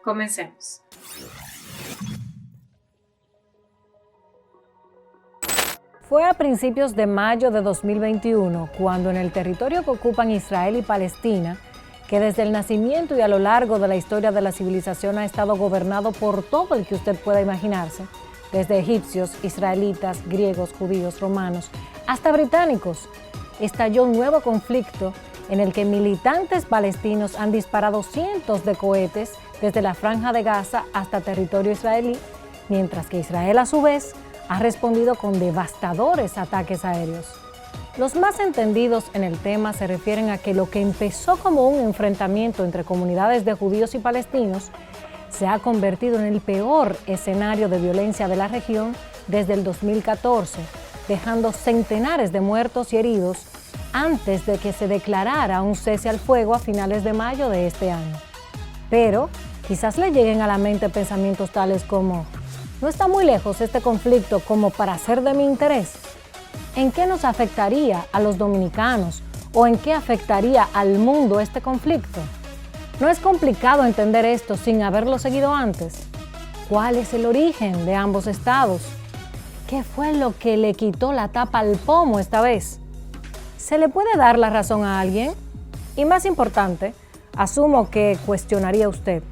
Comencemos. Fue a principios de mayo de 2021 cuando en el territorio que ocupan Israel y Palestina, que desde el nacimiento y a lo largo de la historia de la civilización ha estado gobernado por todo el que usted pueda imaginarse, desde egipcios, israelitas, griegos, judíos, romanos, hasta británicos, estalló un nuevo conflicto en el que militantes palestinos han disparado cientos de cohetes desde la Franja de Gaza hasta territorio israelí, mientras que Israel a su vez ha respondido con devastadores ataques aéreos. Los más entendidos en el tema se refieren a que lo que empezó como un enfrentamiento entre comunidades de judíos y palestinos se ha convertido en el peor escenario de violencia de la región desde el 2014, dejando centenares de muertos y heridos antes de que se declarara un cese al fuego a finales de mayo de este año. Pero quizás le lleguen a la mente pensamientos tales como: ¿no está muy lejos este conflicto como para ser de mi interés? ¿En qué nos afectaría a los dominicanos o en qué afectaría al mundo este conflicto? ¿No es complicado entender esto sin haberlo seguido antes? ¿Cuál es el origen de ambos estados? ¿Qué fue lo que le quitó la tapa al pomo esta vez? ¿Se le puede dar la razón a alguien? Y más importante, asumo que cuestionaría usted: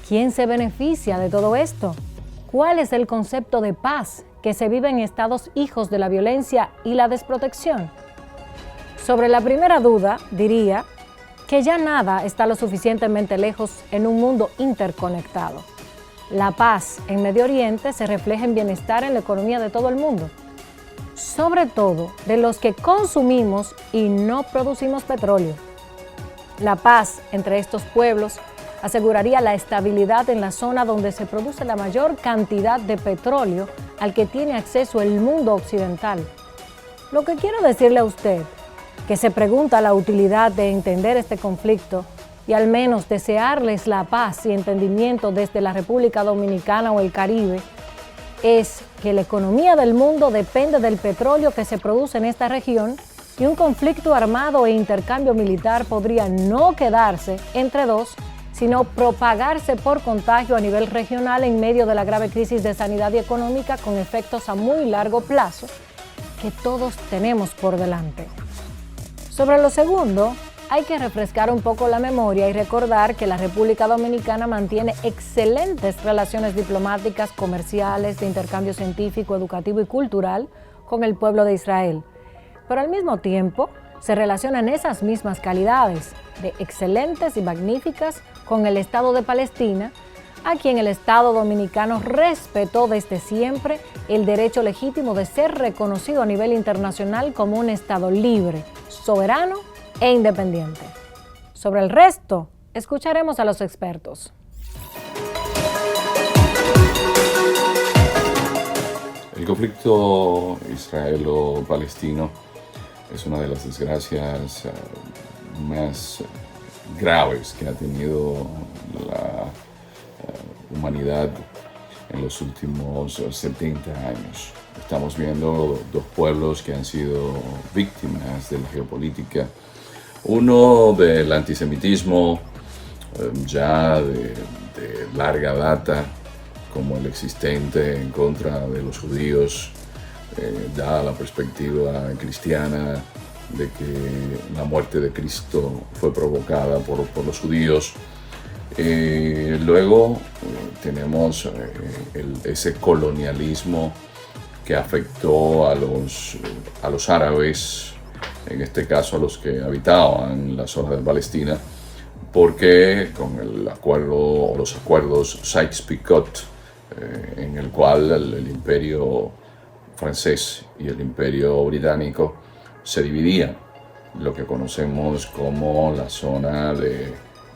¿quién se beneficia de todo esto? ¿Cuál es el concepto de paz que se vive en estados hijos de la violencia y la desprotección? Sobre la primera duda, diría que ya nada está lo suficientemente lejos en un mundo interconectado. La paz en Medio Oriente se refleja en bienestar en la economía de todo el mundo, sobre todo de los que consumimos y no producimos petróleo. La paz entre estos pueblos aseguraría la estabilidad en la zona donde se produce la mayor cantidad de petróleo al que tiene acceso el mundo occidental. Lo que quiero decirle a usted, que se pregunta la utilidad de entender este conflicto y al menos desearles la paz y entendimiento desde la República Dominicana o el Caribe, es que la economía del mundo depende del petróleo que se produce en esta región y un conflicto armado e intercambio militar podría no quedarse entre dos, sino propagarse por contagio a nivel regional en medio de la grave crisis de sanidad y económica con efectos a muy largo plazo que todos tenemos por delante. Sobre lo segundo, hay que refrescar un poco la memoria y recordar que la República Dominicana mantiene excelentes relaciones diplomáticas, comerciales, de intercambio científico, educativo y cultural con el pueblo de Israel. Pero al mismo tiempo, se relacionan esas mismas calidades de excelentes y magníficas con el Estado de Palestina, a quien el Estado dominicano respetó desde siempre el derecho legítimo de ser reconocido a nivel internacional como un Estado libre, soberano e independiente. Sobre el resto, escucharemos a los expertos. El conflicto israelo-palestino es una de las desgracias más graves que ha tenido la humanidad en los últimos 70 años. Estamos viendo dos pueblos que han sido víctimas de la geopolítica. Uno del antisemitismo ya de larga data, como el existente en contra de los judíos, da la perspectiva cristiana de que la muerte de Cristo fue provocada por los judíos. Luego tenemos ese colonialismo que afectó a los árabes, en este caso a los que habitaban la zona de Palestina, porque con los acuerdos Sykes-Picot, en el cual el imperio francés y el imperio británico se dividían, lo que conocemos como la zona de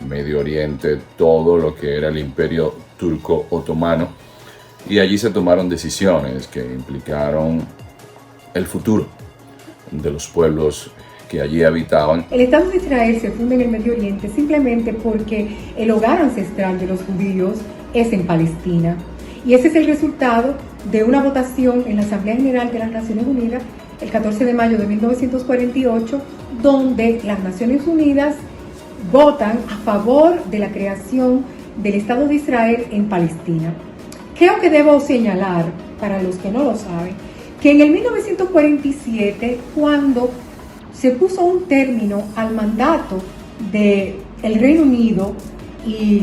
Medio Oriente, todo lo que era el imperio turco-otomano, y allí se tomaron decisiones que implicaron el futuro de los pueblos que allí habitaban. El Estado de Israel se funda en el Medio Oriente simplemente porque el hogar ancestral de los judíos es en Palestina. Y ese es el resultado de una votación en la Asamblea General de las Naciones Unidas el 14 de mayo de 1948, donde las Naciones Unidas votan a favor de la creación del Estado de Israel en Palestina. Creo que debo señalar, para los que no lo saben, que en el 1947, cuando se puso un término al mandato del Reino Unido y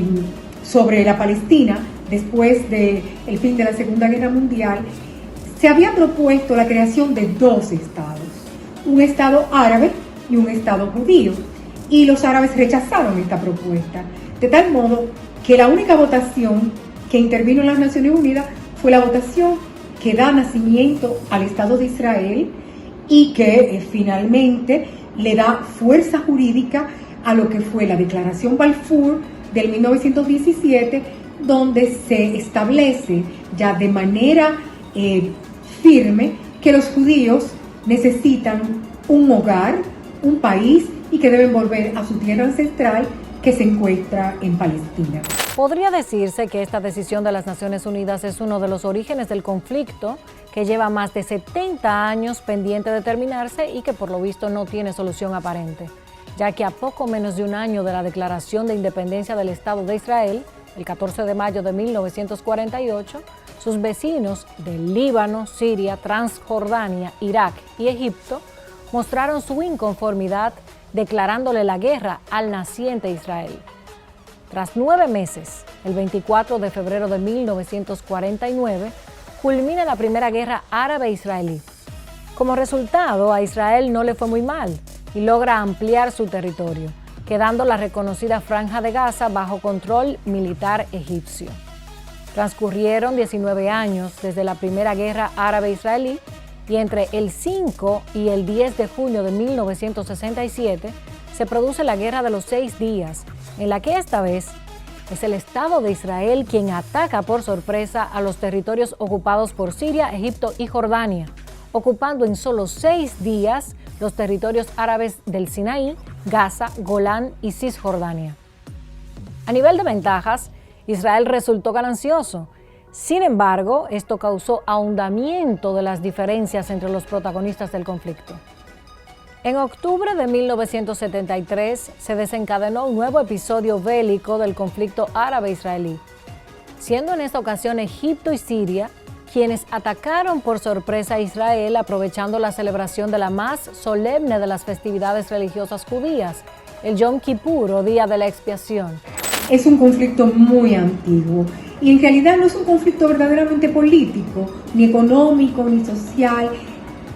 sobre la Palestina, después del fin de la Segunda Guerra Mundial, se había propuesto la creación de dos estados, un estado árabe y un estado judío, y los árabes rechazaron esta propuesta, de tal modo que la única votación que intervino en las Naciones Unidas fue la votación que da nacimiento al Estado de Israel y que finalmente le da fuerza jurídica a lo que fue la Declaración Balfour del 1917, donde se establece ya de manera firme que los judíos necesitan un hogar, un país, y que deben volver a su tierra ancestral que se encuentra en Palestina. Podría decirse que esta decisión de las Naciones Unidas es uno de los orígenes del conflicto que lleva más de 70 años pendiente de terminarse y que por lo visto no tiene solución aparente, ya que a poco menos de un año de la declaración de independencia del Estado de Israel, el 14 de mayo de 1948, sus vecinos del Líbano, Siria, Transjordania, Irak y Egipto mostraron su inconformidad declarándole la guerra al naciente Israel. Tras 9 meses, el 24 de febrero de 1949, culmina la primera guerra árabe-israelí. Como resultado, a Israel no le fue muy mal y logra ampliar su territorio, quedando la reconocida Franja de Gaza bajo control militar egipcio. Transcurrieron 19 años desde la primera guerra árabe-israelí y entre el 5 y el 10 de junio de 1967 se produce la Guerra de los 6 días, en la que esta vez es el Estado de Israel quien ataca por sorpresa a los territorios ocupados por Siria, Egipto y Jordania, ocupando en solo 6 días los territorios árabes del Sinaí, Gaza, Golán y Cisjordania. A nivel de ventajas, Israel resultó ganancioso. Sin embargo, esto causó ahondamiento de las diferencias entre los protagonistas del conflicto. En octubre de 1973 se desencadenó un nuevo episodio bélico del conflicto árabe-israelí, siendo en esta ocasión Egipto y Siria quienes atacaron por sorpresa a Israel aprovechando la celebración de la más solemne de las festividades religiosas judías, el Yom Kippur o Día de la Expiación. Es un conflicto muy antiguo y en realidad no es un conflicto verdaderamente político, ni económico, ni social.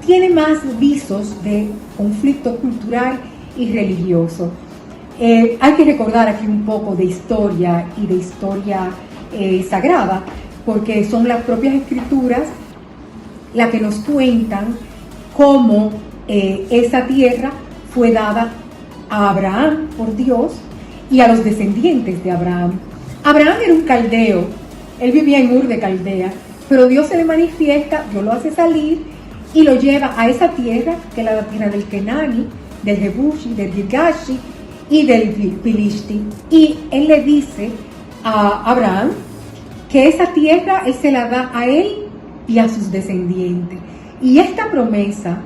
Tiene más visos de conflicto cultural y religioso. Hay que recordar aquí un poco de historia y de historia sagrada, porque son las propias escrituras las que nos cuentan cómo esa tierra fue dada a Abraham por Dios y a los descendientes de Abraham. Abraham era un caldeo, él vivía en Ur de Caldea, pero Dios se le manifiesta, Dios lo hace salir y lo lleva a esa tierra, que es la tierra del Kenani, del Jebusi, del Girgashi y del Pilishti. Y él le dice a Abraham que esa tierra él se la da a él y a sus descendientes. Y esta promesa,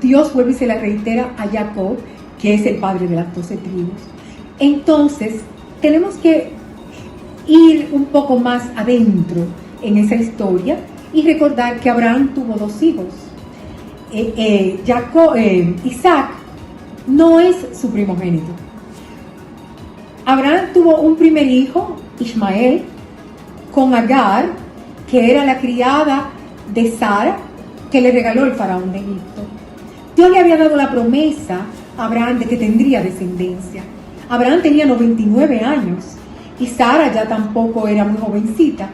Dios vuelve y se la reitera a Jacob, que es el padre de las 12 tribus. Entonces, tenemos que ir un poco más adentro en esa historia y recordar que Abraham tuvo 2 hijos. Isaac no es su primogénito. Abraham tuvo un primer hijo, Ismael, con Agar, que era la criada de Sara, que le regaló el faraón de Egipto. Dios le había dado la promesa a Abraham de que tendría descendencia. Abraham tenía 99 años y Sara ya tampoco era muy jovencita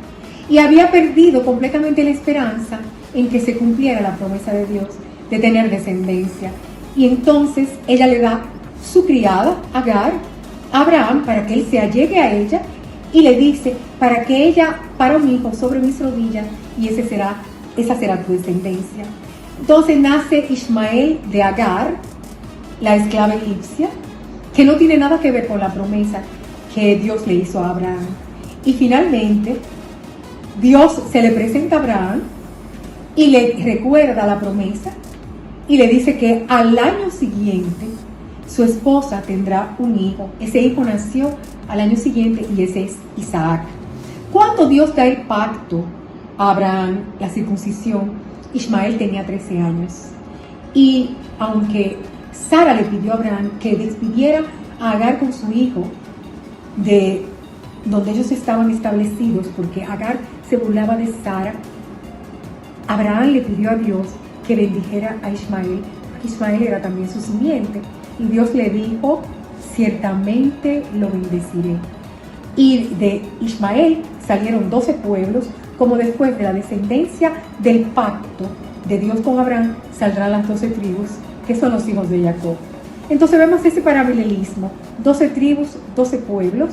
y había perdido completamente la esperanza en que se cumpliera la promesa de Dios de tener descendencia. Y entonces ella le da su criada, Agar, a Abraham para que él se allegue a ella y le dice, para que ella pare un hijo sobre mis rodillas y esa será tu descendencia. Entonces nace Ismael de Agar, la esclava egipcia, que no tiene nada que ver con la promesa que Dios le hizo a Abraham. Y finalmente, Dios se le presenta a Abraham y le recuerda la promesa y le dice que al año siguiente su esposa tendrá un hijo. Ese hijo nació al año siguiente y ese es Isaac. Cuando Dios da el pacto a Abraham, la circuncisión, Ismael tenía 13 años. Y aunque Sara le pidió a Abraham que despidiera a Agar con su hijo de donde ellos estaban establecidos, porque Agar se burlaba de Sara, Abraham le pidió a Dios que bendijera a Ismael, porque Ismael era también su simiente. Y Dios le dijo, ciertamente lo bendeciré. Y de Ismael salieron 12 pueblos, como después de la descendencia del pacto de Dios con Abraham, saldrán las 12 tribus, que son los hijos de Jacob. Entonces vemos ese paralelismo, 12 tribus, 12 pueblos,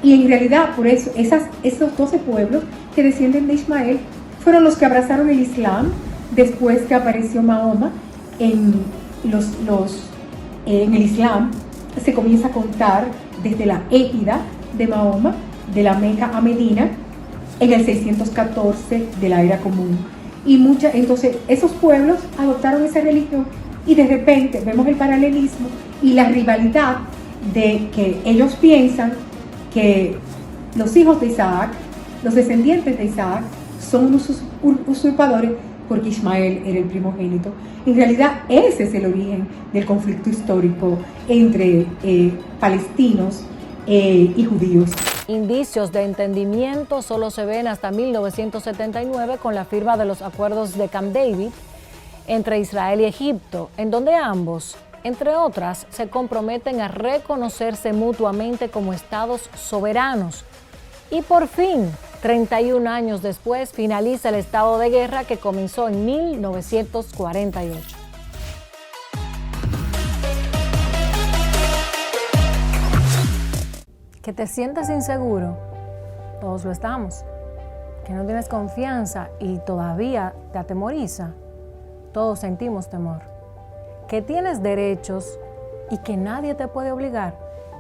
y en realidad por eso esos 12 pueblos que descienden de Ismael fueron los que abrazaron el Islam después que apareció Mahoma en el Islam. Se comienza a contar desde la égida de Mahoma, de la Meca a Medina, en el 614 de la era común. Entonces esos pueblos adoptaron esa religión y de repente vemos el paralelismo y la rivalidad de que ellos piensan que los hijos de Isaac, los descendientes de Isaac, son unos usurpadores porque Ismael era el primogénito. En realidad ese es el origen del conflicto histórico entre palestinos y judíos. Indicios de entendimiento solo se ven hasta 1979 con la firma de los acuerdos de Camp David entre Israel y Egipto, en donde ambos, entre otras, se comprometen a reconocerse mutuamente como estados soberanos. Y por fin, 31 años después, finaliza el estado de guerra que comenzó en 1948. Que te sientas inseguro, todos lo estamos. Que no tienes confianza y todavía te atemoriza, todos sentimos temor. Que tienes derechos y que nadie te puede obligar,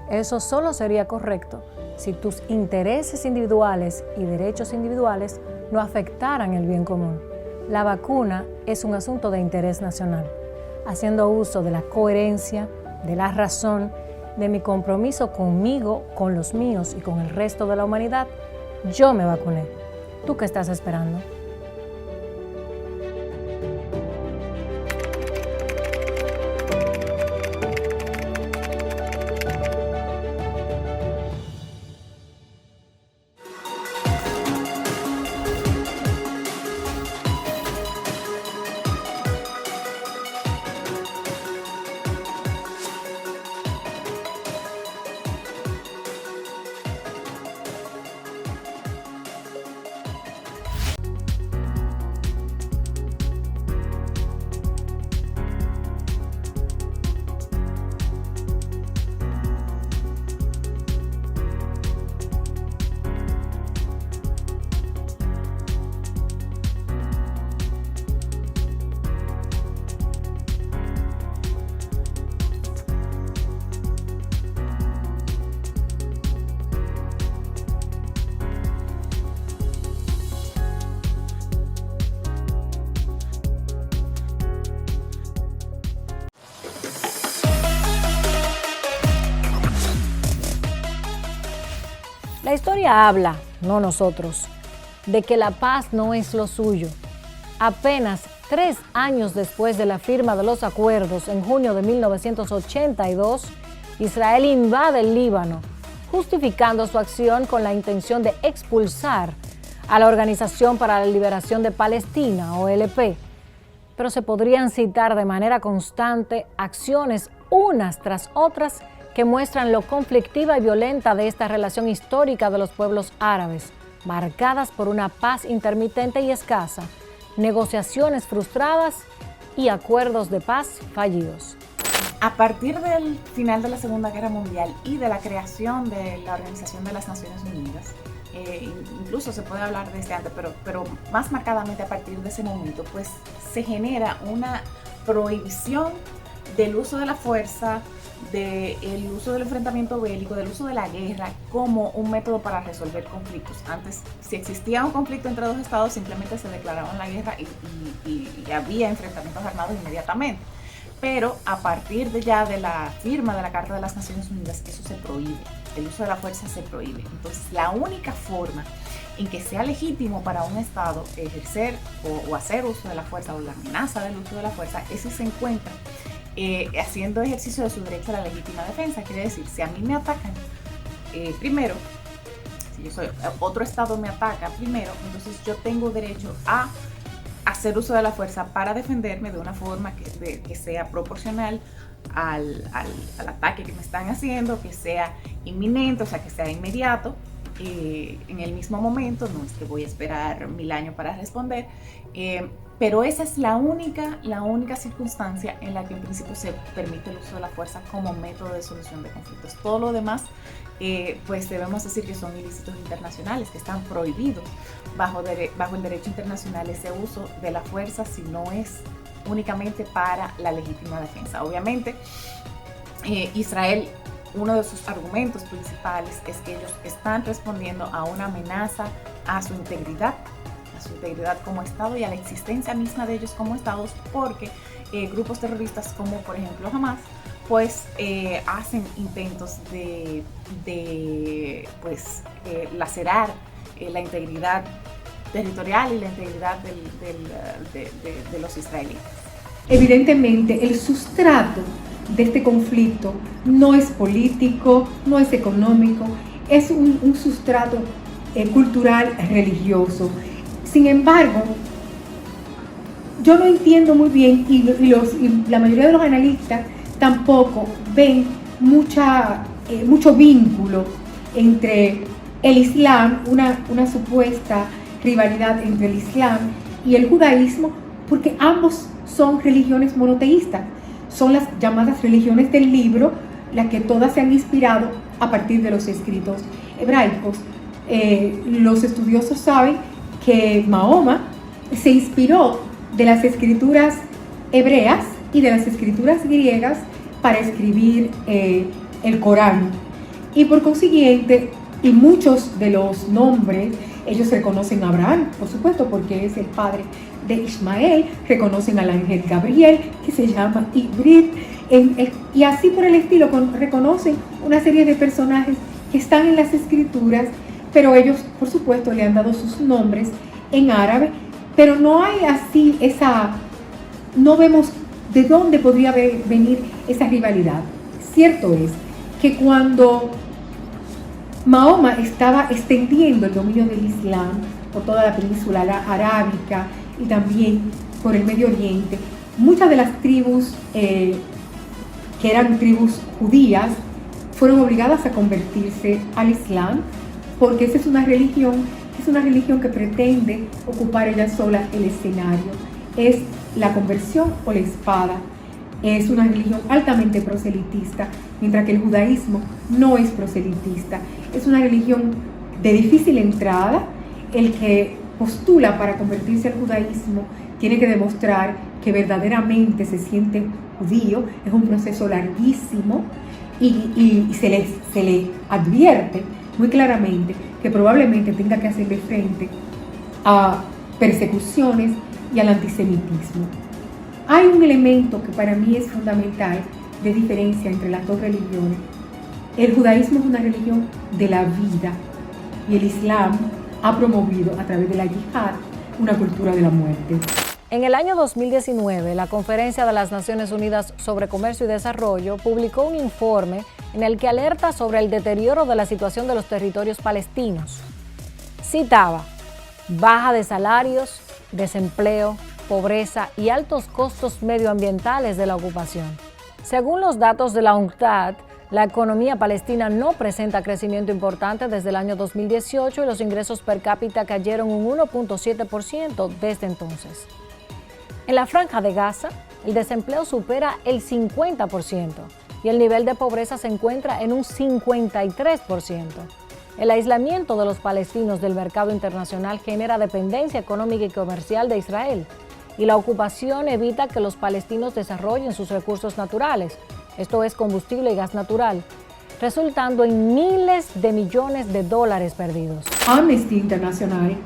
eso solo sería correcto si tus intereses individuales y derechos individuales no afectaran el bien común. La vacuna es un asunto de interés nacional. Haciendo uso de la coherencia, de la razón, de mi compromiso conmigo, con los míos y con el resto de la humanidad, yo me vacuné. ¿Tú qué estás esperando? La historia habla, no nosotros, de que la paz no es lo suyo. Apenas 3 años después de la firma de los acuerdos, en junio de 1982, Israel invade el Líbano, justificando su acción con la intención de expulsar a la Organización para la Liberación de Palestina, OLP. Pero se podrían citar de manera constante acciones unas tras otras que muestran lo conflictiva y violenta de esta relación histórica de los pueblos árabes, marcadas por una paz intermitente y escasa, negociaciones frustradas y acuerdos de paz fallidos. A partir del final de la Segunda Guerra Mundial y de la creación de la Organización de las Naciones Unidas, incluso se puede hablar desde antes, pero más marcadamente a partir de ese momento, pues se genera una prohibición del uso de la fuerza, del uso del enfrentamiento bélico, del uso de la guerra como un método para resolver conflictos. Antes, si existía un conflicto entre dos estados, simplemente se declaraban la guerra y había enfrentamientos armados inmediatamente. pero a partir de ya de la firma de la Carta de las Naciones Unidas, eso se prohíbe, el uso de la fuerza se prohíbe. Entonces, la única forma en que sea legítimo para un Estado ejercer o hacer uso de la fuerza o la amenaza del uso de la fuerza es si se encuentra haciendo ejercicio de su derecho a la legítima defensa. Quiere decir, si a mí me atacan primero, si yo soy otro Estado me ataca primero, entonces yo tengo derecho a hacer uso de la fuerza para defenderme de una forma que sea proporcional al ataque que me están haciendo, que sea inminente, o sea, que sea inmediato, en el mismo momento, no es que voy a esperar 1000 años para responder, pero esa es la única circunstancia en la que en principio se permite el uso de la fuerza como método de solución de conflictos. Todo lo demás, pues debemos decir que son ilícitos internacionales, que están prohibidos bajo el derecho internacional ese uso de la fuerza si no es únicamente para la legítima defensa. Obviamente, Israel, uno de sus argumentos principales es que ellos están respondiendo a una amenaza a su integridad como Estado y a la existencia misma de ellos como Estados, porque grupos terroristas como por ejemplo Hamas, pues hacen intentos de lacerar la integridad territorial y la integridad de los israelíes. Evidentemente, el sustrato de este conflicto no es político, no es económico, es un sustrato cultural, religioso. Sin embargo, yo no entiendo muy bien, y la mayoría de los analistas tampoco ven mucho vínculo entre el Islam, una supuesta rivalidad entre el Islam y el judaísmo, porque ambos son religiones monoteístas. Son las llamadas religiones del libro, las que todas se han inspirado a partir de los escritos hebraicos. Los estudiosos saben que Mahoma se inspiró de las escrituras hebreas y de las escrituras griegas para escribir el Corán. Y por consiguiente, y muchos de los nombres, ellos reconocen a Abraham, por supuesto, porque es el padre de Ismael, reconocen al ángel Gabriel, que se llama Ibrit, y así por el estilo, reconocen una serie de personajes que están en las escrituras, pero ellos, por supuesto, le han dado sus nombres en árabe, pero no hay así no vemos de dónde podría venir esa rivalidad. Cierto es que cuando Mahoma estaba extendiendo el dominio del Islam por toda la península arábica y también por el Medio Oriente, muchas de las tribus que eran tribus judías fueron obligadas a convertirse al Islam, porque esa es una religión que pretende ocupar ella sola el escenario. Es la conversión o la espada. Es una religión altamente proselitista, mientras que el judaísmo no es proselitista. Es una religión de difícil entrada. El que postula para convertirse al judaísmo tiene que demostrar que verdaderamente se siente judío. Es un proceso larguísimo y se le advierte muy claramente que probablemente tenga que hacerle frente a persecuciones y al antisemitismo. Hay un elemento que para mí es fundamental de diferencia entre las dos religiones. El judaísmo es una religión de la vida y el Islam ha promovido a través de la yihad una cultura de la muerte. En el año 2019, la Conferencia de las Naciones Unidas sobre Comercio y Desarrollo publicó un informe en el que alerta sobre el deterioro de la situación de los territorios palestinos. Citaba: baja de salarios, desempleo, pobreza y altos costos medioambientales de la ocupación. Según los datos de la UNCTAD, la economía palestina no presenta crecimiento importante desde el año 2018 y los ingresos per cápita cayeron un 1.7% desde entonces. En la Franja de Gaza, el desempleo supera el 50% y el nivel de pobreza se encuentra en un 53%. El aislamiento de los palestinos del mercado internacional genera dependencia económica y comercial de Israel, y la ocupación evita que los palestinos desarrollen sus recursos naturales, esto es combustible y gas natural, resultando en miles de millones de dólares perdidos. Amnesty International,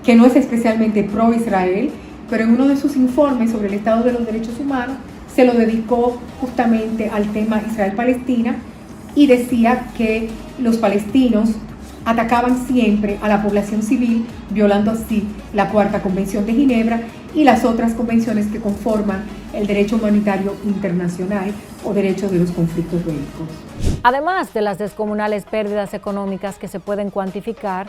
que no es especialmente pro-Israel, pero en uno de sus informes sobre el estado de los derechos humanos se lo dedicó justamente al tema Israel-Palestina y decía que los palestinos atacaban siempre a la población civil, violando así la Cuarta Convención de Ginebra y las otras convenciones que conforman el derecho humanitario internacional o derecho de los conflictos bélicos. Además de las descomunales pérdidas económicas que se pueden cuantificar,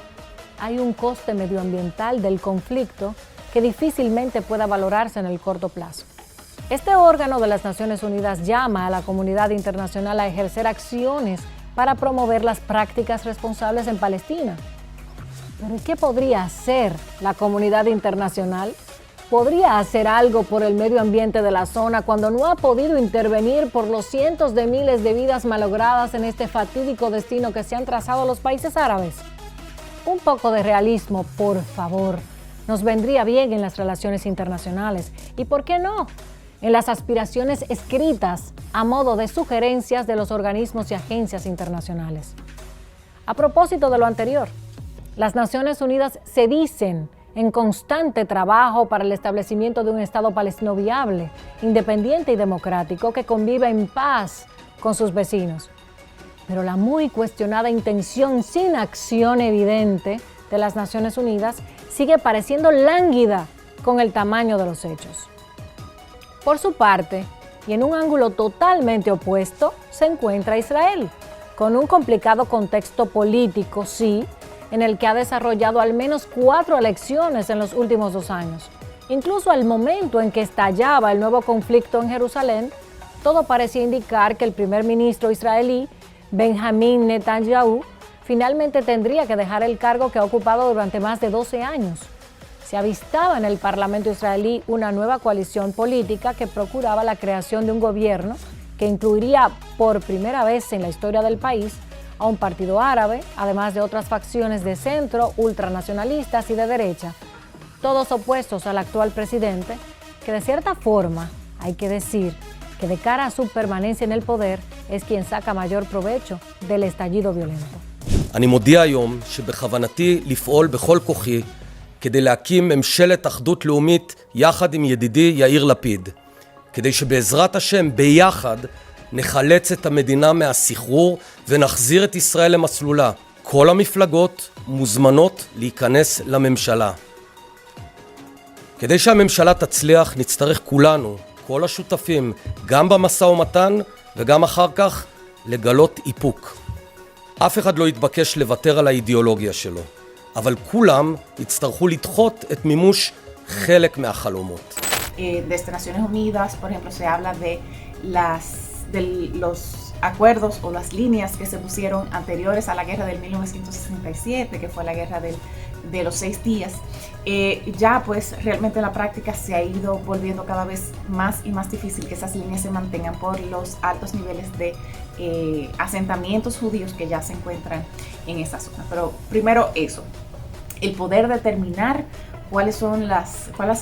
hay un coste medioambiental del conflicto que difícilmente pueda valorarse en el corto plazo. Este órgano de las Naciones Unidas llama a la comunidad internacional a ejercer acciones para promover las prácticas responsables en Palestina. ¿Pero qué podría hacer la comunidad internacional? ¿Podría hacer algo por el medio ambiente de la zona cuando no ha podido intervenir por los cientos de miles de vidas malogradas en este fatídico destino que se han trazado los países árabes? Un poco de realismo, por favor, nos vendría bien en las relaciones internacionales. ¿Y por qué no? En las aspiraciones escritas a modo de sugerencias de los organismos y agencias internacionales. A propósito de lo anterior, las Naciones Unidas se dicen en constante trabajo para el establecimiento de un Estado palestino viable, independiente y democrático que conviva en paz con sus vecinos. Pero la muy cuestionada intención sin acción evidente de las Naciones Unidas sigue pareciendo lánguida con el tamaño de los hechos. Por su parte, y en un ángulo totalmente opuesto, se encuentra Israel, con un complicado contexto político, sí, en el que ha desarrollado al menos 4 elecciones en los últimos 2 años. Incluso al momento en que estallaba el nuevo conflicto en Jerusalén, todo parecía indicar que el primer ministro israelí, Benjamin Netanyahu, finalmente tendría que dejar el cargo que ha ocupado durante más de 12 años. Se avistaba en el Parlamento israelí una nueva coalición política que procuraba la creación de un gobierno que incluiría por primera vez en la historia del país a un partido árabe, además de otras facciones de centro, ultranacionalistas y de derecha, todos opuestos al actual presidente, que de cierta forma, hay que decir, que de cara a su permanencia en el poder, es quien saca mayor provecho del estallido violento. אני מודיע היום שבכוונתי לפעול בכל כוחי כדי להקים ממשלת אחדות לאומית יחד עם ידידי יאיר לפיד, כדי שבעזרת השם ביחד נחלץ את המדינה מהסחרור ונחזיר את ישראל למסלולה. כל המפלגות מוזמנות להיכנס לממשלה. כדי שהממשלה תצליח נצטרך כולנו, כל השותפים, גם במשא ומתן וגם אחר כך, לגלות איפוק. אף אחד לא יתבקש לוותר על האידיאולוגיה שלו, אבל כולם יצטרכו לדחות את מימוש חלק מהחלומות. Desde Naciones Unidas, por ejemplo, se habla de los acuerdos o las líneas que se pusieron anteriores a la guerra del 1967, que fue la guerra de los 6 días. Ya pues realmente en la práctica se ha ido volviendo cada vez más y más difícil que esas líneas se mantengan por los altos niveles de asentamientos judíos que ya se encuentran en esa zona. Pero primero eso, el poder determinar cuáles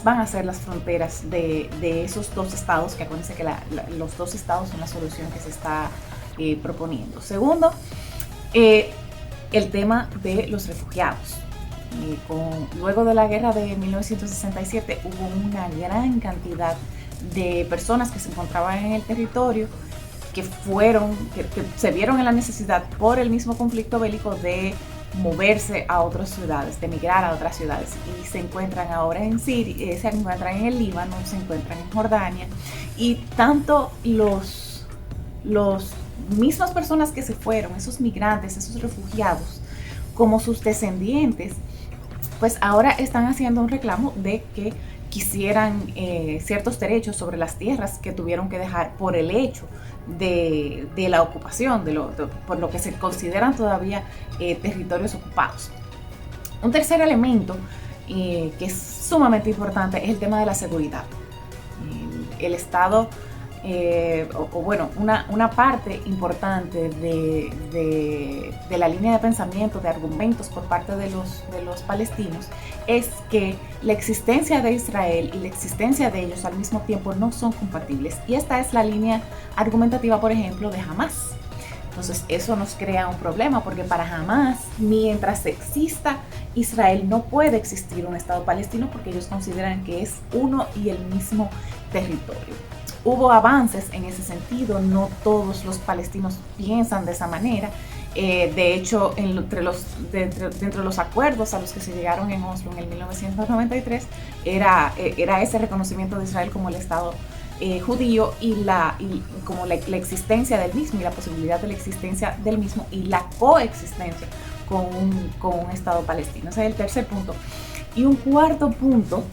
van a ser las fronteras de esos 2 estados, que acuérdense que los 2 estados son la solución que se está proponiendo. Segundo, el tema de los refugiados. Luego de la guerra de 1967 hubo una gran cantidad de personas que se encontraban en el territorio que se vieron en la necesidad por el mismo conflicto bélico de moverse a otras ciudades, de emigrar a otras ciudades, y se encuentran ahora en Siria, se encuentran en el Líbano, se encuentran en Jordania, y tanto los mismas personas que se fueron, esos migrantes, esos refugiados, como sus descendientes, pues ahora están haciendo un reclamo de que quisieran ciertos derechos sobre las tierras que tuvieron que dejar por el hecho de la ocupación, por lo que se consideran todavía territorios ocupados. Un tercer elemento que es sumamente importante es el tema de la seguridad. El Estado, una parte importante de la línea de pensamiento, de argumentos por parte de los palestinos, es que la existencia de Israel y la existencia de ellos al mismo tiempo no son compatibles. Y esta es la línea argumentativa, por ejemplo, de Hamás. Entonces eso nos crea un problema, porque para Hamás, mientras exista Israel, no puede existir un Estado palestino, porque ellos consideran que es uno y el mismo territorio. Hubo avances en ese sentido, no todos los palestinos piensan de esa manera. De hecho, dentro de los acuerdos a los que se llegaron en Oslo en el 1993, era ese reconocimiento de Israel como el Estado judío y como la existencia del mismo y la posibilidad de la existencia del mismo y la coexistencia con un Estado palestino. Ese es el tercer punto. Y un cuarto punto,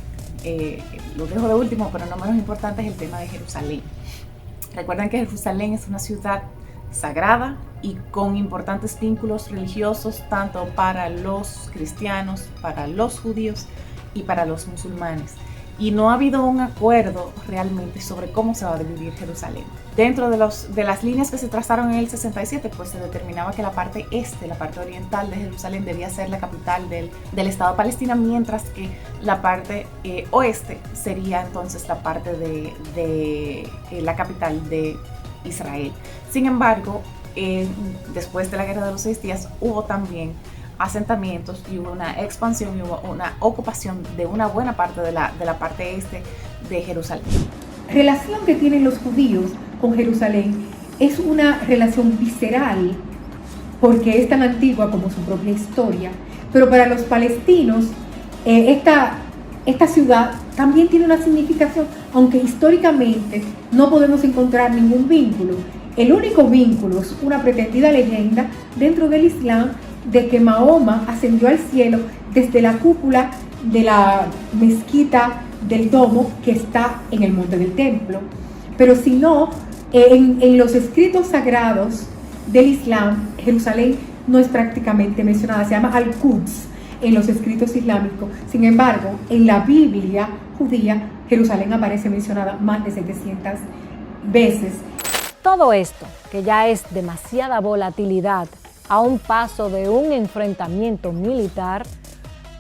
lo dejo de último, pero no menos importante, es el tema de Jerusalén. Recuerden que Jerusalén es una ciudad sagrada y con importantes vínculos religiosos tanto para los cristianos, para los judíos y para los musulmanes. Y no ha habido un acuerdo realmente sobre cómo se va a dividir Jerusalén. Dentro de las líneas que se trazaron en el 67, pues se determinaba que la parte este, la parte oriental de Jerusalén debía ser la capital del Estado palestino, mientras que la parte oeste sería entonces la parte de la capital de Israel. Sin embargo, después de la Guerra de los 6 días hubo también asentamientos y hubo una expansión y hubo una ocupación de una buena parte de la parte este de Jerusalén. La relación que tienen los judíos con Jerusalén es una relación visceral porque es tan antigua como su propia historia, pero para los palestinos esta ciudad también tiene una significación, aunque históricamente no podemos encontrar ningún vínculo. El único vínculo es una pretendida leyenda dentro del Islam de que Mahoma ascendió al cielo desde la cúpula de la mezquita del domo que está en el monte del templo. Pero si no, en los escritos sagrados del Islam, Jerusalén no es prácticamente mencionada, se llama Al-Quds en los escritos islámicos. Sin embargo, en la Biblia judía, Jerusalén aparece mencionada más de 700 veces. Todo esto, que ya es demasiada volatilidad a un paso de un enfrentamiento militar,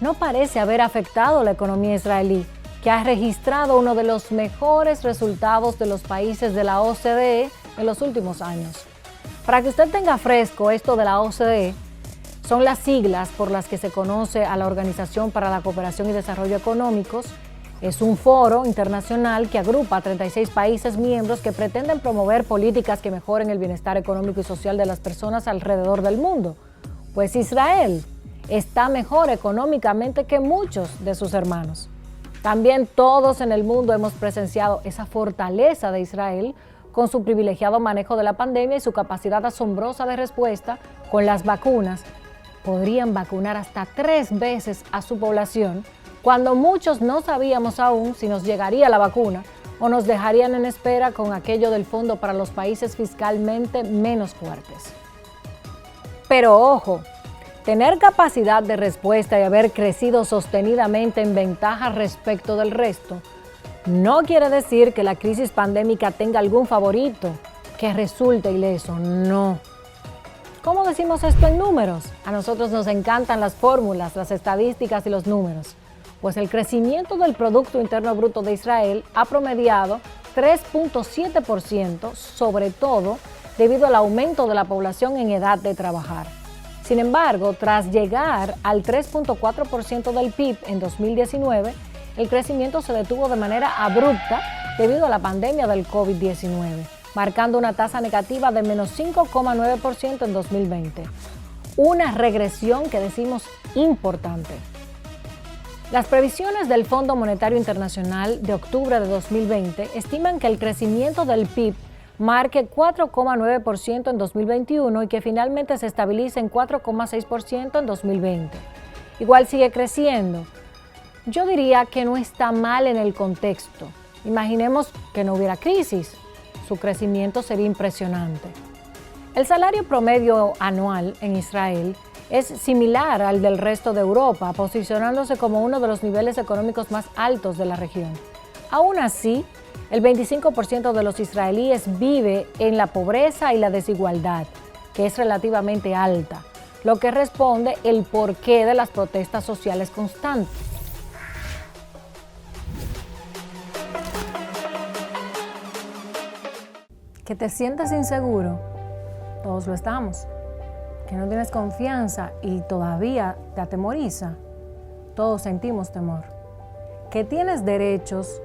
no parece haber afectado la economía israelí, que ha registrado uno de los mejores resultados de los países de la OCDE en los últimos años. Para que usted tenga fresco esto de la OCDE, son las siglas por las que se conoce a la Organización para la Cooperación y Desarrollo Económicos. Es un foro internacional que agrupa a 36 países miembros que pretenden promover políticas que mejoren el bienestar económico y social de las personas alrededor del mundo. Pues Israel está mejor económicamente que muchos de sus hermanos. También todos en el mundo hemos presenciado esa fortaleza de Israel con su privilegiado manejo de la pandemia y su capacidad asombrosa de respuesta con las vacunas. Podrían vacunar hasta 3 veces a su población, cuando muchos no sabíamos aún si nos llegaría la vacuna o nos dejarían en espera con aquello del fondo para los países fiscalmente menos fuertes. Pero ojo, tener capacidad de respuesta y haber crecido sostenidamente en ventaja respecto del resto no quiere decir que la crisis pandémica tenga algún favorito que resulte ileso, no. ¿Cómo decimos esto en números? A nosotros nos encantan las fórmulas, las estadísticas y los números. Pues el crecimiento del Producto Interno Bruto de Israel ha promediado 3.7%, sobre todo debido al aumento de la población en edad de trabajar. Sin embargo, tras llegar al 3.4% del PIB en 2019, el crecimiento se detuvo de manera abrupta debido a la pandemia del COVID-19, marcando una tasa negativa de menos 5,9% en 2020. Una regresión que decimos importante. Las previsiones del Fondo Monetario Internacional de octubre de 2020 estiman que el crecimiento del PIB marque 4,9% en 2021 y que finalmente se estabilice en 4,6% en 2020. Igual sigue creciendo. Yo diría que no está mal en el contexto. Imaginemos que no hubiera crisis. Su crecimiento sería impresionante. El salario promedio anual en Israel es similar al del resto de Europa, posicionándose como uno de los niveles económicos más altos de la región. Aún así, el 25% de los israelíes vive en la pobreza y la desigualdad, que es relativamente alta, lo que responde el porqué de las protestas sociales constantes. Que te sientes inseguro, todos lo estamos. Que no tienes confianza y todavía te atemoriza, todos sentimos temor. Que tienes derechos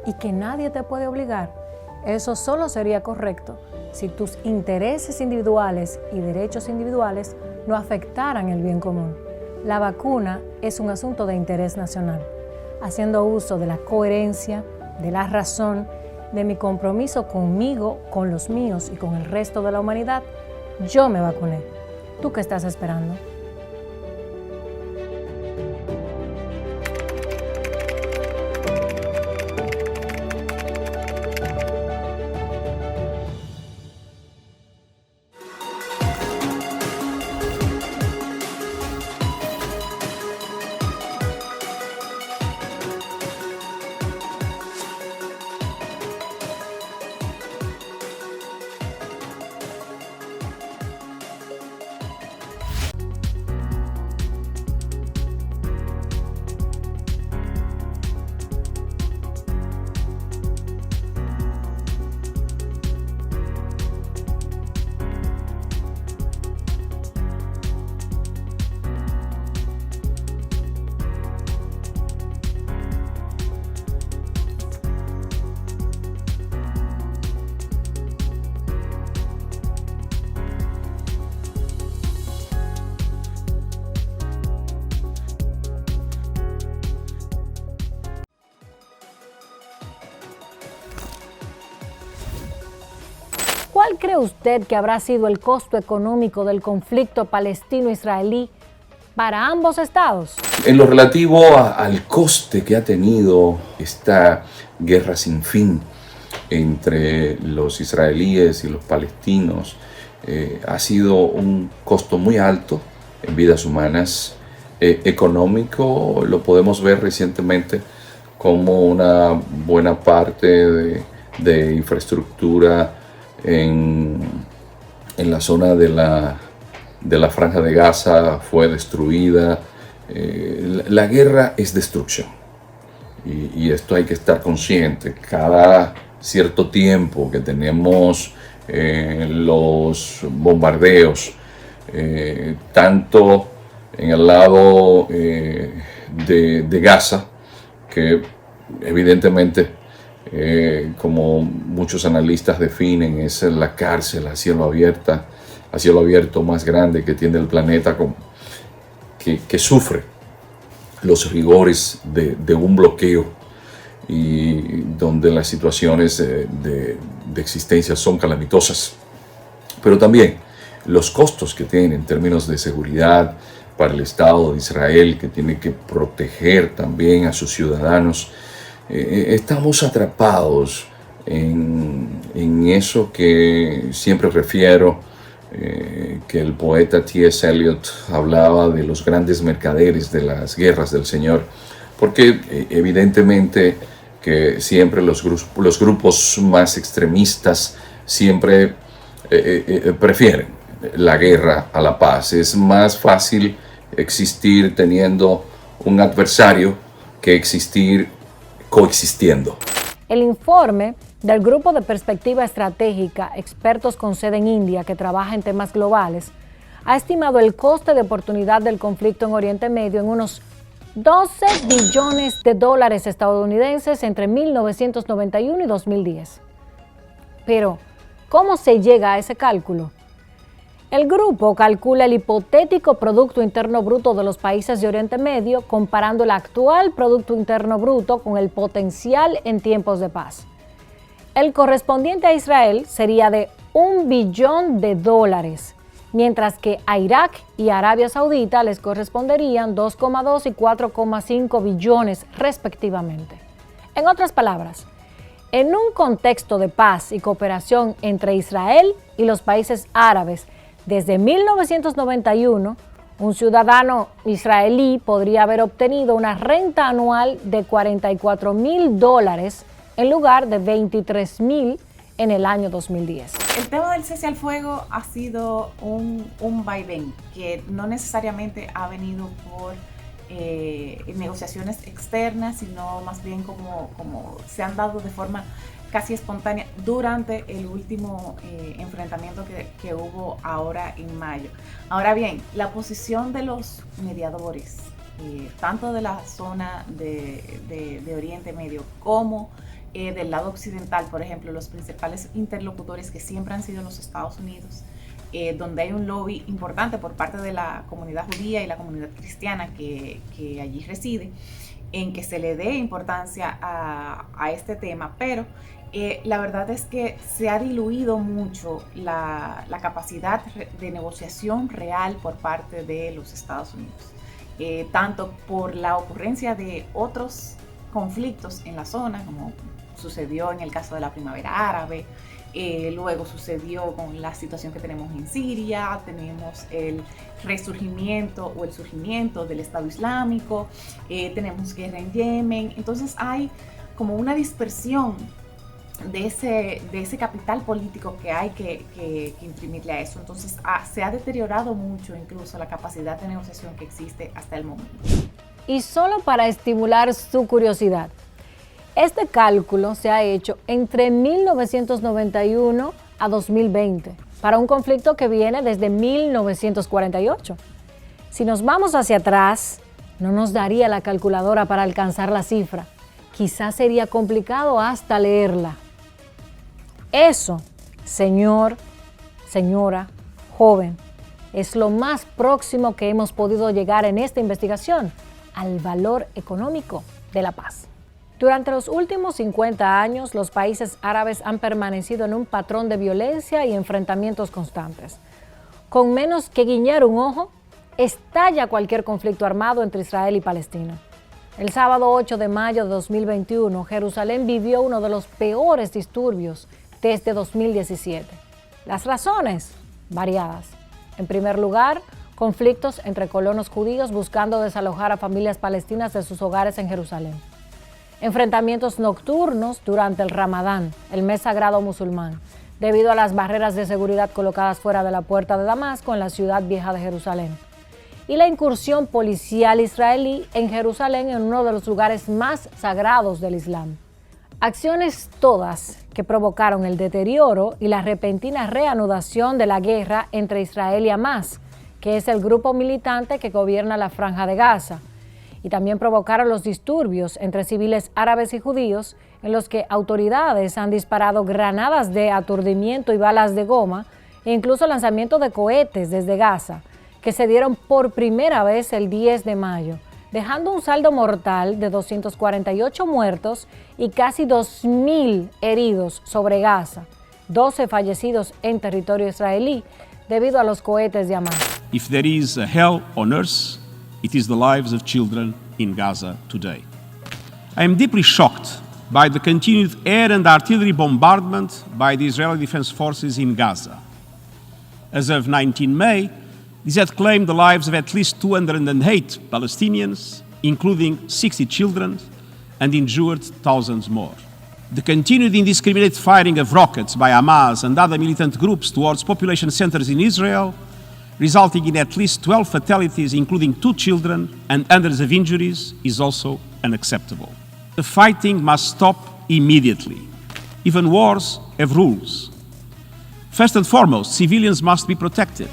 y que nadie te puede obligar, eso solo sería correcto si tus intereses individuales y derechos individuales no afectaran el bien común. La vacuna es un asunto de interés nacional. Haciendo uso de la coherencia, de la razón, de mi compromiso conmigo, con los míos y con el resto de la humanidad, yo me vacuné. ¿Tú qué estás esperando? ¿Cuál cree usted que habrá sido el costo económico del conflicto palestino-israelí para ambos estados? En lo relativo al coste que ha tenido esta guerra sin fin entre los israelíes y los palestinos, ha sido un costo muy alto en vidas humanas. Económico, lo podemos ver recientemente como una buena parte de infraestructura en la zona de la Franja de Gaza fue destruida. La guerra es destrucción y esto hay que estar consciente. Cada cierto tiempo que tenemos los bombardeos, tanto en el lado de Gaza, que evidentemente como muchos analistas definen, es la cárcel a cielo abierto más grande que tiene el planeta, que sufre los rigores de un bloqueo y donde las situaciones de existencia son calamitosas. Pero también los costos que tiene en términos de seguridad para el Estado de Israel, que tiene que proteger también a sus ciudadanos. Estamos atrapados en eso que siempre refiero, que el poeta T.S. Eliot hablaba de los grandes mercaderes de las guerras del Señor, porque evidentemente que siempre los grupos más extremistas siempre prefieren la guerra a la paz. Es más fácil existir teniendo un adversario que existir coexistiendo. El informe del Grupo de Perspectiva Estratégica, expertos con sede en India que trabaja en temas globales, ha estimado el coste de oportunidad del conflicto en Oriente Medio en unos 12 billones de dólares estadounidenses entre 1991 y 2010. Pero, ¿cómo se llega a ese cálculo? El grupo calcula el hipotético Producto Interno Bruto de los países de Oriente Medio comparando el actual Producto Interno Bruto con el potencial en tiempos de paz. El correspondiente a Israel sería de $1 billón, mientras que a Irak y Arabia Saudita les corresponderían 2,2 y 4,5 billones respectivamente. En otras palabras, en un contexto de paz y cooperación entre Israel y los países árabes, desde 1991, un ciudadano israelí podría haber obtenido una renta anual de $44,000 en lugar de $23,000 en el año 2010. El tema del cese al fuego ha sido un vaivén que no necesariamente ha venido por negociaciones externas, sino más bien como se han dado de forma casi espontánea durante el último enfrentamiento que hubo ahora en mayo. Ahora bien, la posición de los mediadores, tanto de la zona de Oriente Medio como Del lado occidental, por ejemplo, los principales interlocutores que siempre han sido los Estados Unidos, donde hay un lobby importante por parte de la comunidad judía y la comunidad cristiana que allí reside, en que se le dé importancia a este tema, pero la verdad es que se ha diluido mucho la capacidad de negociación real por parte de los Estados Unidos, tanto por la ocurrencia de otros conflictos en la zona, como sucedió en el caso de la Primavera Árabe, luego sucedió con la situación que tenemos en Siria, tenemos el resurgimiento o el surgimiento del Estado Islámico, tenemos guerra en Yemen. Entonces hay como una dispersión de ese capital político que hay que imprimirle a eso. Entonces se ha deteriorado mucho incluso la capacidad de negociación que existe hasta el momento. Y solo para estimular su curiosidad, este cálculo se ha hecho entre 1991 a 2020 para un conflicto que viene desde 1948. Si nos vamos hacia atrás, no nos daría la calculadora para alcanzar la cifra. Quizás sería complicado hasta leerla. Eso, señor, señora, joven, es lo más próximo que hemos podido llegar en esta investigación al valor económico de la paz. Durante los últimos 50 años, los países árabes han permanecido en un patrón de violencia y enfrentamientos constantes. Con menos que guiñar un ojo, estalla cualquier conflicto armado entre Israel y Palestina. El sábado 8 de mayo de 2021, Jerusalén vivió uno de los peores disturbios desde 2017. Las razones, variadas. En primer lugar, conflictos entre colonos judíos buscando desalojar a familias palestinas de sus hogares en Jerusalén. Enfrentamientos nocturnos durante el Ramadán, el mes sagrado musulmán, debido a las barreras de seguridad colocadas fuera de la puerta de Damasco en la ciudad vieja de Jerusalén. Y la incursión policial israelí en Jerusalén, en uno de los lugares más sagrados del Islam. Acciones todas que provocaron el deterioro y la repentina reanudación de la guerra entre Israel y Hamás, que es el grupo militante que gobierna la Franja de Gaza, y también provocaron los disturbios entre civiles árabes y judíos, en los que autoridades han disparado granadas de aturdimiento y balas de goma, e incluso lanzamiento de cohetes desde Gaza, que se dieron por primera vez el 10 de mayo, dejando un saldo mortal de 248 muertos y casi 2.000 heridos sobre Gaza, 12 fallecidos en territorio israelí debido a los cohetes de Hamás. If there is a hell on earth, it is the lives of children in Gaza today. I am deeply shocked by the continued air and artillery bombardment by the Israeli Defense Forces in Gaza. As of 19 May, this had claimed the lives of at least 208 Palestinians, including 60 children, and injured thousands more. The continued indiscriminate firing of rockets by Hamas and other militant groups towards population centers in Israel, resulting in at least 12 fatalities, including 2 children, and hundreds of injuries, is also unacceptable. The fighting must stop immediately. Even wars have rules. First and foremost, civilians must be protected.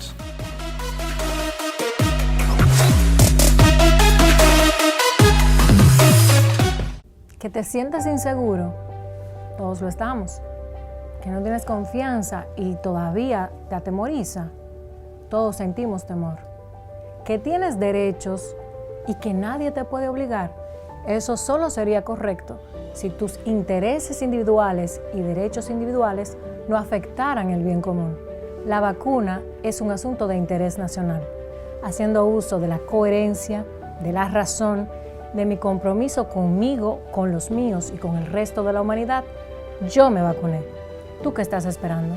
Que te sientes inseguro, todos lo estamos. Que no tienes confianza y todavía te atemoriza, todos sentimos temor. Que tienes derechos y que nadie te puede obligar, eso solo sería correcto si tus intereses individuales y derechos individuales no afectaran el bien común. La vacuna es un asunto de interés nacional. Haciendo uso de la coherencia, de la razón, de mi compromiso conmigo, con los míos y con el resto de la humanidad, yo me vacuné. ¿Tú qué estás esperando?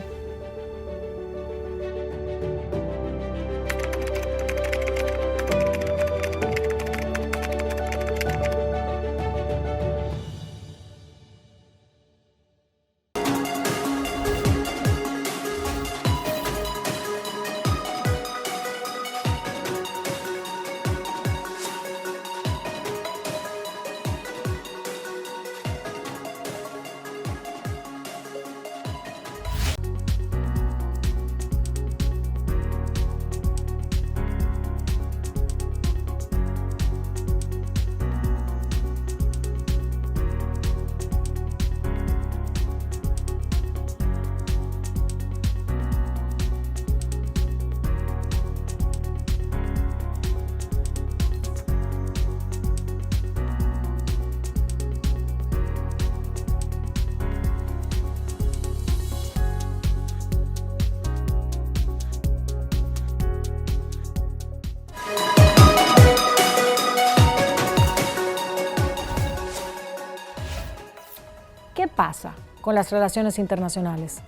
pasa con las relaciones internacionales?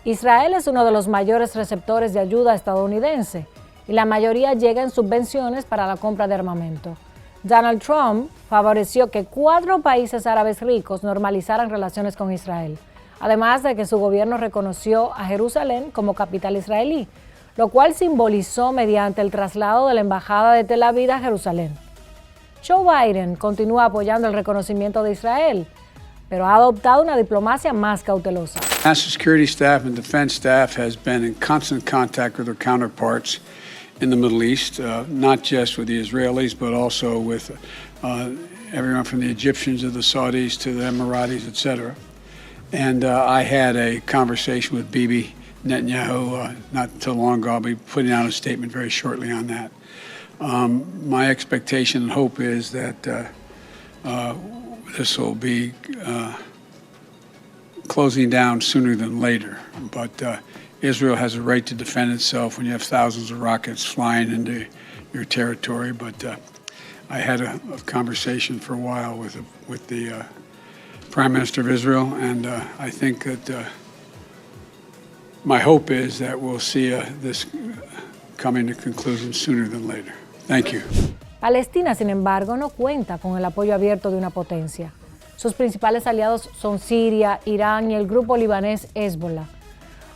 Israel es uno de los mayores receptores de ayuda estadounidense y la mayoría llega en subvenciones para la compra de armamento. Donald Trump favoreció que 4 países árabes ricos normalizaran relaciones con Israel, además de que su gobierno reconoció a Jerusalén como capital israelí, lo cual simbolizó mediante el traslado de la embajada de Tel Aviv a Jerusalén. Joe Biden continúa apoyando el reconocimiento de Israel, pero ha adoptado una diplomacia más cautelosa. National security staff and defense staff has been in constant contact with their counterparts in the Middle East, not just with the Israelis, but also with everyone from the Egyptians to the Saudis to the Emiratis, etc. And I had a conversation with Bibi Netanyahu not too long ago. I'll be putting out a statement very shortly on that. My expectation and hope is that this will be closing down sooner than later. But Israel has a right to defend itself when you have thousands of rockets flying into your territory. But I had a conversation for a while with the Prime Minister of Israel, and I think that my hope is that we'll see this coming to conclusion sooner than later. Thank you. Palestina, sin embargo, no cuenta con el apoyo abierto de una potencia. Sus principales aliados son Siria, Irán y el grupo libanés Hezbollah.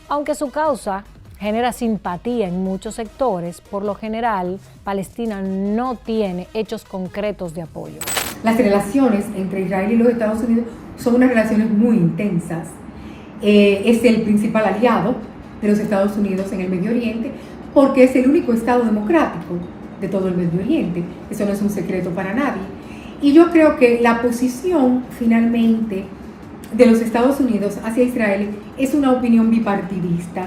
Aunque su causa genera simpatía en muchos sectores, por lo general, Palestina no tiene hechos concretos de apoyo. Las relaciones entre Israel y los Estados Unidos son unas relaciones muy intensas. Es el principal aliado de los Estados Unidos en el Medio Oriente porque es el único Estado democrático de todo el Medio Oriente. Eso no es un secreto para nadie. Y yo creo que la posición finalmente de los Estados Unidos hacia Israel es una opinión bipartidista.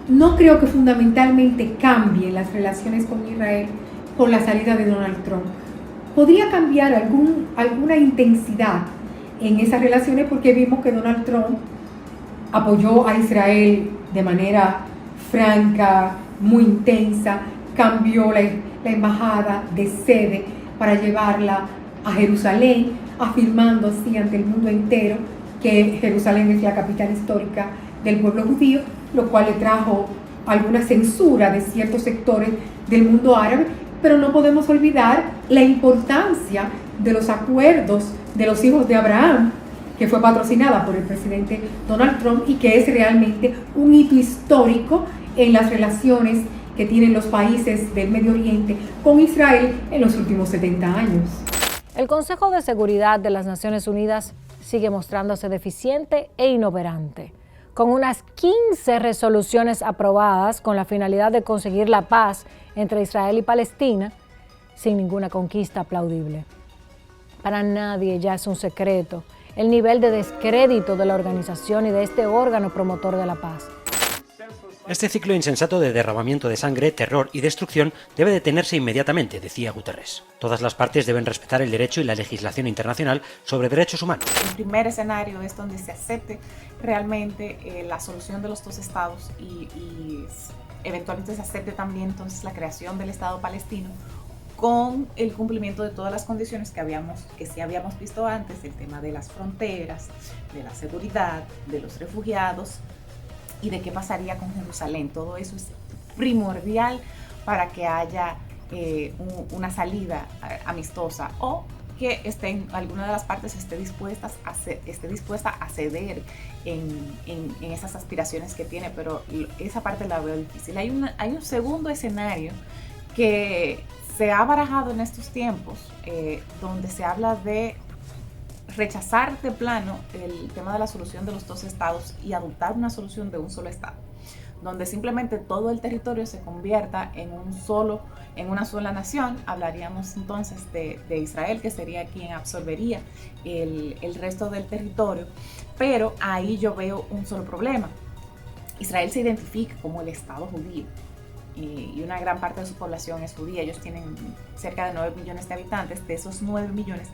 No creo que fundamentalmente cambien las relaciones con Israel por la salida de Donald Trump. Podría cambiar alguna intensidad en esas relaciones porque vimos que Donald Trump apoyó a Israel de manera franca, muy intensa, cambió la embajada de sede para llevarla a Jerusalén, afirmando así ante el mundo entero que Jerusalén es la capital histórica del pueblo judío, lo cual le trajo alguna censura de ciertos sectores del mundo árabe, pero no podemos olvidar la importancia de los acuerdos de los hijos de Abraham, que fue patrocinada por el presidente Donald Trump y que es realmente un hito histórico en las relaciones que tienen los países del Medio Oriente con Israel en los últimos 70 años. El Consejo de Seguridad de las Naciones Unidas sigue mostrándose deficiente e inoperante, con unas 15 resoluciones aprobadas con la finalidad de conseguir la paz entre Israel y Palestina, sin ninguna conquista aplaudible. Para nadie ya es un secreto el nivel de descrédito de la organización y de este órgano promotor de la paz. Este ciclo insensato de derramamiento de sangre, terror y destrucción debe detenerse inmediatamente, decía Guterres. Todas las partes deben respetar el derecho y la legislación internacional sobre derechos humanos. El primer escenario es donde se acepte realmente la solución de los dos estados y eventualmente se acepte también entonces la creación del Estado palestino con el cumplimiento de todas las condiciones que sí habíamos visto antes, el tema de las fronteras, de la seguridad, de los refugiados y de qué pasaría con Jerusalén. Todo eso es primordial para que haya una salida amistosa o que alguna de las partes esté dispuesta a ceder en esas aspiraciones que tiene, pero esa parte la veo difícil. Hay un segundo escenario que se ha barajado en estos tiempos, donde se habla de rechazar de plano el tema de la solución de los dos estados y adoptar una solución de un solo estado, donde simplemente todo el territorio se convierta en una sola nación. Hablaríamos entonces de Israel, que sería quien absorbería el resto del territorio, pero ahí yo veo un solo problema. Israel se identifica como el Estado judío y una gran parte de su población es judía. Ellos tienen cerca de 9 millones de habitantes. De esos 9 millones,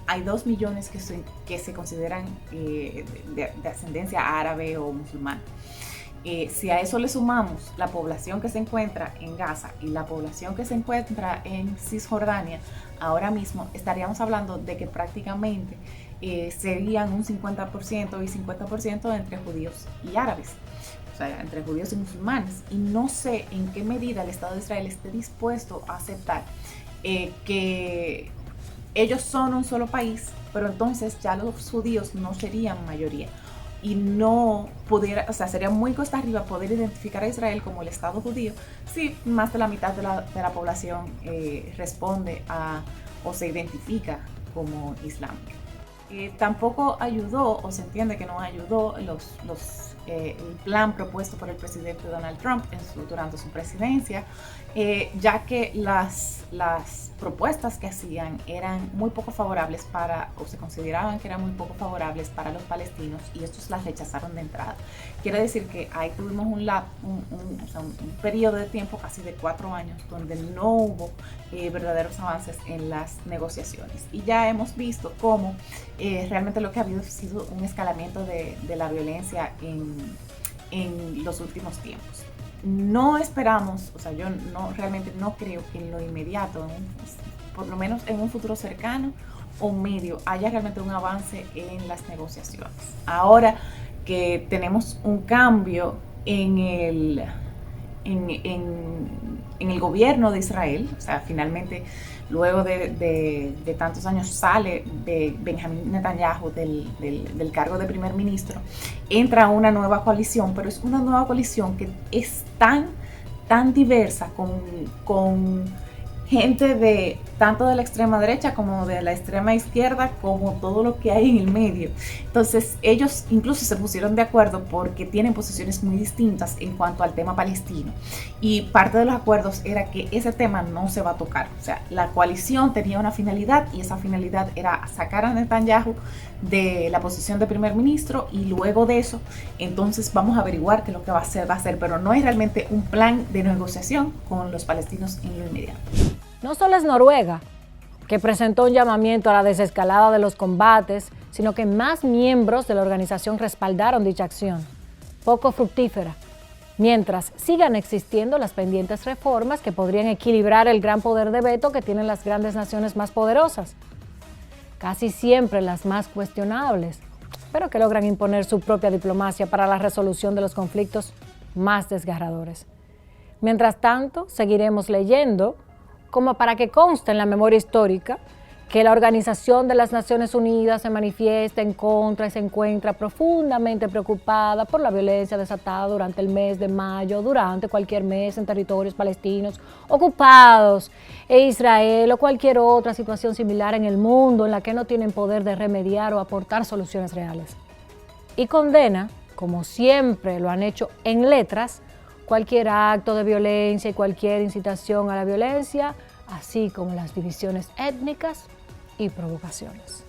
hay 2 millones que se consideran de ascendencia árabe o musulmana. Si a eso le sumamos la población que se encuentra en Gaza y la población que se encuentra en Cisjordania, ahora mismo estaríamos hablando de que prácticamente serían un 50% y 50% entre judíos y árabes, o sea, entre judíos y musulmanes. Y no sé en qué medida el Estado de Israel esté dispuesto a aceptar que ellos son un solo país, pero entonces ya los judíos no serían mayoría. Y no pudiera, o sea, sería muy cuesta arriba poder identificar a Israel como el Estado judío si más de la mitad de la población responde a o se identifica como islámica. Tampoco ayudó, o se entiende que no ayudó, el plan propuesto por el presidente Donald Trump durante su presidencia, ya que las propuestas que hacían eran muy poco favorables o se consideraban que eran muy poco favorables para los palestinos, y estos las rechazaron de entrada. Quiere decir que ahí tuvimos un periodo de tiempo casi de 4 años donde no hubo verdaderos avances en las negociaciones, y ya hemos visto cómo realmente lo que ha habido ha sido un escalamiento de la violencia en los últimos tiempos. No esperamos, o sea, yo realmente no creo que en lo inmediato, por lo menos en un futuro cercano o medio, haya realmente un avance en las negociaciones. Ahora que tenemos un cambio en el gobierno de Israel, o sea, finalmente luego de tantos años sale de Benjamin Netanyahu del cargo de primer ministro, entra una nueva coalición, pero es una nueva coalición que es tan diversa, con gente tanto de la extrema derecha como de la extrema izquierda, como todo lo que hay en el medio. Entonces ellos incluso se pusieron de acuerdo porque tienen posiciones muy distintas en cuanto al tema palestino, y parte de los acuerdos era que ese tema no se va a tocar. O sea, la coalición tenía una finalidad, y esa finalidad era sacar a Netanyahu de la posición de primer ministro, y luego de eso entonces vamos a averiguar qué es lo que va a hacer, pero no hay realmente un plan de negociación con los palestinos en lo inmediato. No solo es Noruega, que presentó un llamamiento a la desescalada de los combates, sino que más miembros de la organización respaldaron dicha acción, poco fructífera, mientras sigan existiendo las pendientes reformas que podrían equilibrar el gran poder de veto que tienen las grandes naciones más poderosas, casi siempre las más cuestionables, pero que logran imponer su propia diplomacia para la resolución de los conflictos más desgarradores. Mientras tanto, seguiremos leyendo, como para que conste en la memoria histórica, que la Organización de las Naciones Unidas se manifiesta en contra y se encuentra profundamente preocupada por la violencia desatada durante el mes de mayo, durante cualquier mes en territorios palestinos ocupados, e Israel o cualquier otra situación similar en el mundo en la que no tienen poder de remediar o aportar soluciones reales. Y condena, como siempre lo han hecho en letras, cualquier acto de violencia y cualquier incitación a la violencia, así como las divisiones étnicas y provocaciones.